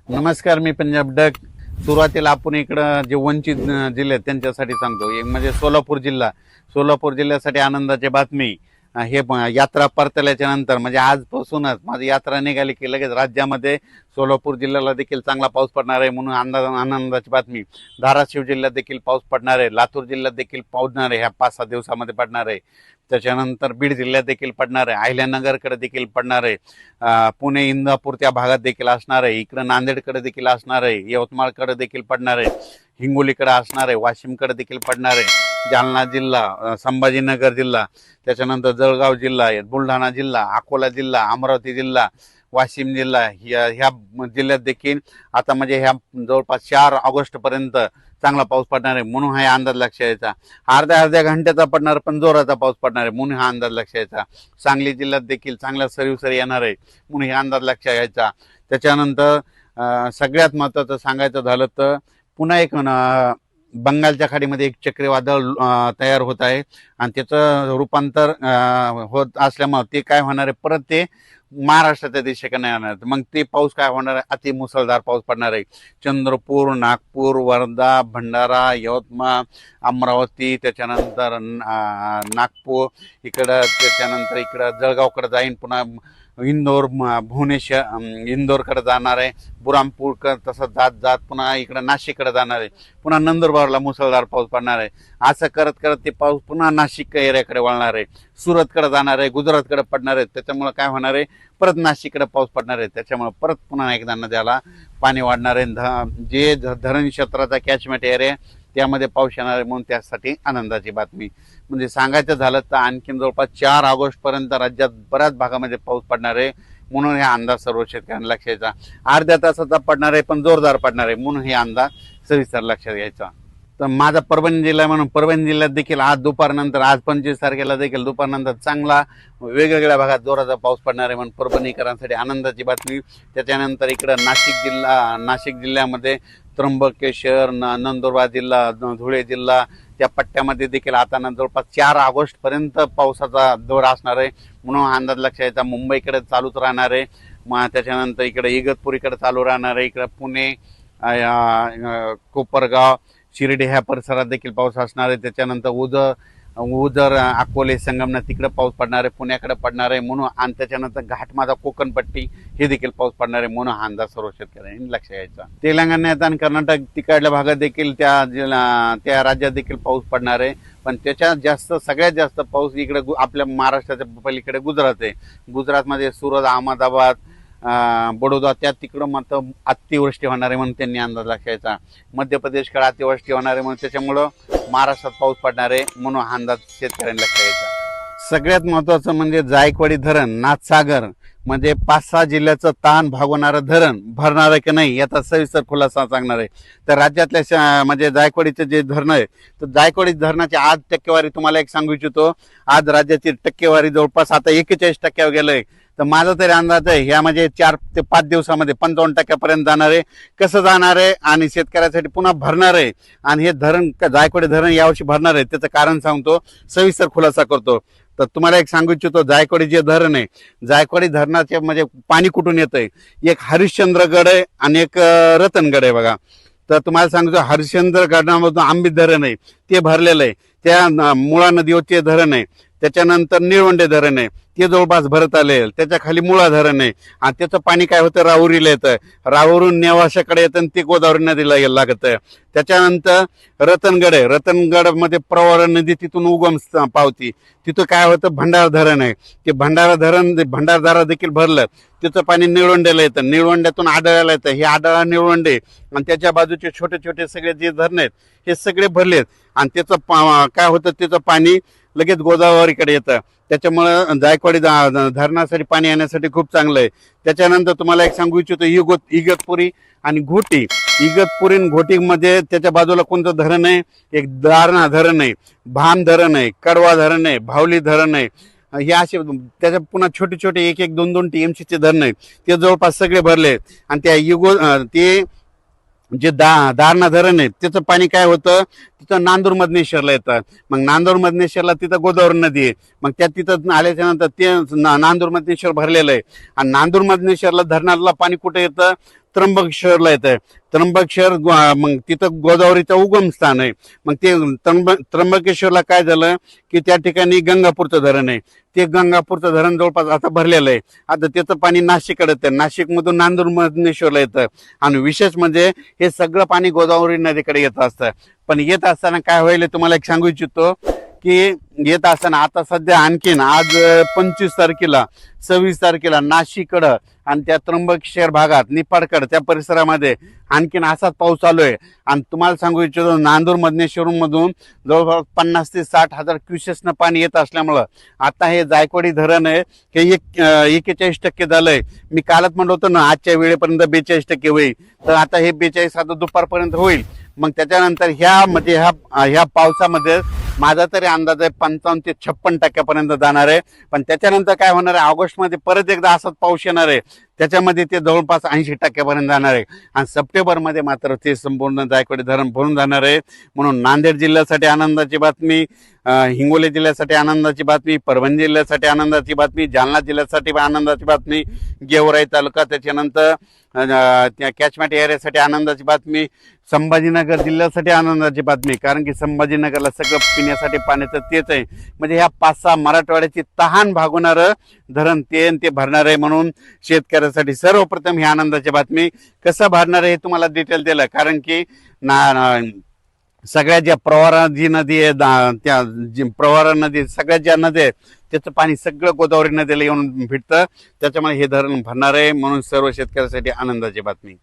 नमस्कार, मी पंजाब डक. सुरुवातीला आपण इकडं जे वंचित जिल्हे आहेत त्यांच्यासाठी सांगतो. एक म्हणजे सोलापूर जिल्ह्यासाठी आनंदाची बातमी. हे यात्रा परतल्याच्या नंतर म्हणजे आजपासूनच माझी यात्रा निघाली की लगेच राज्यामध्ये सोलापूर जिल्ह्याला देखील चांगला पाऊस पडणार आहे म्हणून आनंदाची बातमी. धाराशिव जिल्ह्यात देखील पाऊस पडणार आहे, लातूर जिल्ह्यात देखील पडणार आहे, ह्या 5-6 दिवसामध्ये पडणार आहे. त्याच्यानंतर बीड जिल्ह्यात देखील पडणार आहे, अहिल्यानगरकडे देखील पडणार आहे, पुणे इंदापूर त्या भागात देखील असणार आहे, इकडं नांदेडकडे देखील असणार आहे, यवतमाळकडे देखील पडणार आहे, हिंगोलीकडे असणार आहे, वाशिमकडे देखील पडणार आहे, जालना जिल्हा, संभाजीनगर जिल्हा, त्याच्यानंतर जळगाव जिल्हा, बुलढाणा जिल्हा, अकोला जिल्हा, अमरावती जिल्हा, वाशिम जिल्हा, ह्या जिल्ह्यात देखील आता म्हणजे ह्या जवळपास 4 ऑगस्टपर्यंत चांगला पाऊस पडणार आहे म्हणून हा अंदाज लक्षात यायचा. अर्ध्या घंट्याचा पडणार पण जोराचा पाऊस पडणार आहे म्हणून हा अंदाज लक्षात यायचा. सांगली जिल्ह्यात देखील चांगल्या सरी येणार आहे म्हणून हा अंदाज लक्षात यायचा. त्याच्यानंतर सगळ्यात महत्त्वाचं सांगायचं झालं तर पुन्हा एक बंगालच्या खाडीमध्ये एक चक्रीवादळ तयार होत आहे आणि त्याचं रूपांतर होत असल्यामुळे ते काय होणार आहे, परत ते महाराष्ट्राच्या दिशेकडे येणार. मग ते पाऊस काय होणार आहे, अति मुसळधार पाऊस पडणार आहे. चंद्रपूर, नागपूर, वर्धा, भंडारा, यवतमाळ, अमरावती, त्याच्यानंतर नागपूर इकडं, त्याच्यानंतर इकडं जळगावकडे जाईन, पुन्हा इंदोर, भुवनेश्वर, इंदोरकडे जाणार आहे, बुरामपूरकडे तसं जात जात पुन्हा इकडं नाशिककडे जाणार आहे, पुन्हा नंदुरबारला मुसळधार पाऊस पडणार आहे. असं करत करत ते पाऊस पुन्हा नाशिक एरियाकडे वळणार आहे, सुरतकडे जाणार आहे, गुजरातकडे पडणार आहे. त्याच्यामुळे काय होणार आहे, परत नाशिककडे पाऊस पडणार आहे. त्याच्यामुळे परत पुन्हा एकदा नद्याला पाणी वाढणार आहे. जे धरण क्षेत्राचा कॅचमेंट एरिया त्यामध्ये पाऊस येणार आहे म्हणून त्यासाठी आनंदाची बातमी. म्हणजे सांगायचं झालं तर आणखीन जवळपास 4 ऑगस्टपर्यंत राज्यात बऱ्याच भागामध्ये पाऊस पडणार आहे म्हणून हे अंदाज सर्व शेतकऱ्यांना लक्षात यायचा. अर्ध्या तासाचा पडणार आहे पण जोरदार पडणार आहे म्हणून हे अंदाज सविस्तर लक्षात घ्यायचा. तर माझा परभणी जिल्हा म्हणून परभणी जिल्ह्यात देखील आज दुपारनंतर, आज 25 तारखेला देखील दुपारनंतर चांगला वेगवेगळ्या भागात जोराचा पाऊस पडणार आहे म्हणून परभणीकरांसाठी आनंदाची बातमी. त्याच्यानंतर इकडं नाशिक जिल्ह्यामध्ये त्र्यंबकेश्वर, नंदुरबार जिल्हा, धुळे जिल्हा त्या पट्ट्यामध्ये देखील आता जवळपास 4 ऑगस्टपर्यंत पावसाचा दौर असणार आहे म्हणून अंदाज लक्षात यायचा. मुंबईकडे चालूच राहणार आहे, त्याच्यानंतर इकडे इगतपुरीकडे चालू राहणार आहे, इकडे पुणे, कोपरगाव, शिर्डी ह्या परिसरात देखील पाऊस असणार आहे. त्याच्यानंतर उजर, अकोले, संगमनेर तिकडे पाऊस पडणार आहे, पुण्याकडे पडणार आहे म्हणून. आणि त्याच्यानंतर घाटमाथा, कोकणपट्टी हे देखील पाऊस पडणार आहे म्हणून हा अंदाज सर्व शेतकऱ्यांनी लक्षात यायचा. तेलंगणात आणि कर्नाटक तिकडल्या भागात देखील त्या राज्यात देखील पाऊस पडणार आहे, पण त्याच्यात सगळ्यात जास्त पाऊस इकडे आपल्या महाराष्ट्राच्या पलीकडे गुजरात आहे. गुजरातमध्ये सुरत, अहमदाबाद, बडोदा त्या तिकडं मात्र अतिवृष्टी होणार आहे म्हणून त्यांनी अंदाज लक्षायचा. मध्य प्रदेशकडे अतिवृष्टी होणार आहे म्हणून त्याच्यामुळं महाराष्ट्रात पाऊस पडणार आहे म्हणून हा अंदाज शेतकऱ्यांनी लक्षात यायचा. सगळ्यात महत्त्वाचं म्हणजे जायकवाडी धरण, नाथसागर म्हणजे 5-6 जिल्ह्याचं ताण भागवणारं धरण भरणार आहे की नाही याचा सविस्तर खुलासा सांगणार आहे. तर राज्यातल्या म्हणजे जायकवाडीचे जे धरण आहे तर जायकवाडी धरणाची आज टक्केवारी तुम्हाला एक सांगू इच्छितो. आज राज्याची टक्केवारी जवळपास आता 41% गेलंय. तर माझा तरी अंदाज आहे ह्या म्हणजे 4 ते 5 दिवसामध्ये 55% जाणार आहे. कसं जाणार आहे आणि शेतकऱ्यासाठी पुन्हा भरणार आहे आणि हे धरण जायकवाडी धरण यावर्षी भरणार आहे त्याचं कारण सांगतो, सविस्तर खुलासा करतो. तर तुम्हाला एक सांगू इच्छितो, जायकवाडी जे धरण आहे, जायकवाडी धरणाचे म्हणजे पाणी कुठून येतंय, एक हरिश्चंद्रगड आहे आणि एक रतनगड आहे बघा. तर तुम्हाला सांगतो हरिश्चंद्र गडामधून आंबी धरण आहे ते भरलेलं आहे, त्या मुळा नदीवरचे धरण आहे. त्याच्यानंतर निळवंडे धरण आहे ते जवळपास भरत आले, त्याच्या खाली मुळा धरण आहे आणि त्याचं पाणी काय होतं राहुरीला येतं, राहुरून नेवाशाकडे येतं आणि ते गोदावरी नदीला लागतं. त्याच्यानंतर रतनगड आहे, रतनगडमध्ये प्रवरा नदी तिथून उगम पावती, तिथं काय होतं भंडारा धरण आहे, ते भंडारदारा देखील भरलं, त्याचं पाणी निळवंडेला येतं, निळवंड्यातून आढळायला येतं, हे आढळा निळवंडे आणि त्याच्या बाजूचे छोटे छोटे सगळे जे धरण आहेत हे सगळे भरलेत आणि त्याचं काय होतं त्याचं पाणी लगेच गोदावरीकडे येतं. त्याच्यामुळं जायकवाडी धरणासाठी पाणी येण्यासाठी खूप चांगलं आहे. त्याच्यानंतर तुम्हाला एक सांगू इच्छितो, इगतपुरी आणि घोटी, इगतपुरी आणि घोटीमध्ये त्याच्या बाजूला कोणतं धरण आहे, एक दारणा धरण आहे, भाम धरण आहे, कडवा धरण आहे, भावली धरण आहे, हे असे त्याच्या पुन्हा छोटे छोटे 1-1, 2-2 TMCचे धरण आहे ते जवळपास सगळे भरले. आणि त्या ते जे दारणा धरण आहे त्याचं पाणी काय होतं तिथं नांदूर मधनेश्वरला येतं, मग नांदूर मधनेश्वरला तिथं गोदावरी नदी आहे, मग त्या तिथं आल्याच्या नंतर ते नांदूर मधनेश्वर भरलेलं आहे आणि नांदूर मधनेश्वरला धरणाला पाणी कुठे येतं त्र्यंबकेश्वरला येतं. त्र्यंबकेश्वर मग तिथं गोदावरीचं उगम स्थान आहे. मग ते त्र्यंबकेश्वरला काय झालं की त्या ठिकाणी गंगापूरचं धरण आहे. ते गंगापूरचं धरण जवळपास आता भरलेलं आहे. आता त्याचं पाणी नाशिककडे येतं, नाशिकमधून नांदूर मधनेश्वरला येतं. आणि विशेष म्हणजे हे सगळं पाणी गोदावरी नदीकडे येत असतं. पण येत असताना काय होईल तुम्हाला एक सांगू इच्छितो की येत असताना आता सध्या आणखीन आज 25 तारखेला 26 तारखेला नाशिककडं आणि त्या त्र्यंबकेश्वर भागात निफाडकडं त्या परिसरामध्ये आणखीन असाच पाऊस चालू आहे. आणि तुम्हाला सांगू इच्छितो नांदूर मधनेश्वर मधून जवळपास 50 ते 60 हजार क्युसेसनं पाणी येत असल्यामुळं आता हे जायकवाडी धरण आहे हे 41% झालंय. मी कालच म्हणलं होतं ना आजच्या वेळेपर्यंत 42% होईल, तर आता हे 42 आता दुपारपर्यंत होईल. मग त्याच्यानंतर ह्या पावसामध्ये माझा तरी अंदाज आहे 55 ते 56% जाणार आहे. पण त्याच्यानंतर काय होणार आहे, ऑगस्टमध्ये परत एकदा असाच पाऊस येणार आहे, त्याच्यामध्ये ते जवळपास 80% जाणार आहे. आणि सप्टेंबरमध्ये मात्र ते संपूर्ण जायकवाडी धरण भरून जाणार आहे. म्हणून नांदेड जिल्ह्यासाठी आनंदाची बातमी, हिंगोली जिल्ह्यासाठी आनंदाची बातमी, परभणी जिल्ह्यासाठी आनंदाची बातमी, जालना जिल्ह्यासाठी आनंदाची बातमी, गेवराई तालुका, त्याच्यानंतर त्या कॅचमेंट एरियासाठी आनंदाची बातमी, संभाजीनगर जिल्ह्यासाठी आनंदाची बातमी. कारण की संभाजीनगरला सगळं पिण्यासाठी पाण्याचं तेच आहे. म्हणजे ह्या 5-6 मराठवाड्याची तहान भागवणारं धरण ते भरणार आहे. म्हणून शेतकऱ्यासाठी सर्वप्रथम ही आनंदाची बातमी. कसं भरणार आहे हे तुम्हाला डिटेल दिलं. कारण की सगळ्या ज्या प्रवारा जी नदी आहे त्या प्रवारा नदी सगळ्या ज्या नदी आहेत त्याचं पाणी सगळं गोदावरी नदीला येऊन भेटतं. त्याच्यामुळे हे धरण भरणार आहे. म्हणून सर्व शेतकऱ्यासाठी आनंदाची बातमी.